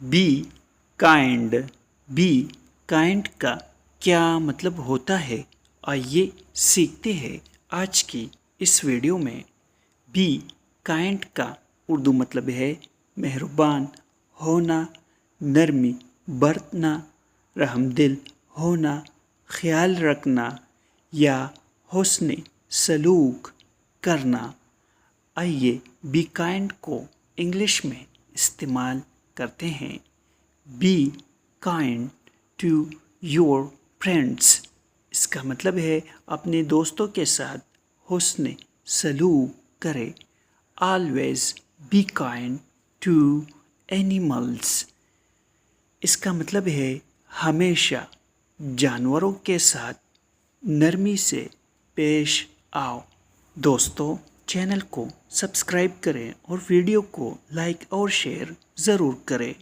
Be kind. Be kind का क्या मतलब होता है, आइए सीखते हैं आज की इस वीडियो में। बी काइंड का उर्दू मतलब है मेहरबान होना, नरमी बरतना, रहमदिल होना, ख्याल रखना या हुस्न सलूक करना। आइए बी काइंड को इंग्लिश में इस्तेमाल करते हैं। Be kind to your friends. इसका मतलब है अपने दोस्तों के साथ हुस्न सलूक करें। Always be kind to animals. इसका मतलब है हमेशा जानवरों के साथ नरमी से पेश आओ। दोस्तों, चैनल को सब्सक्राइब करें और वीडियो को लाइक और शेयर ज़रूर करें।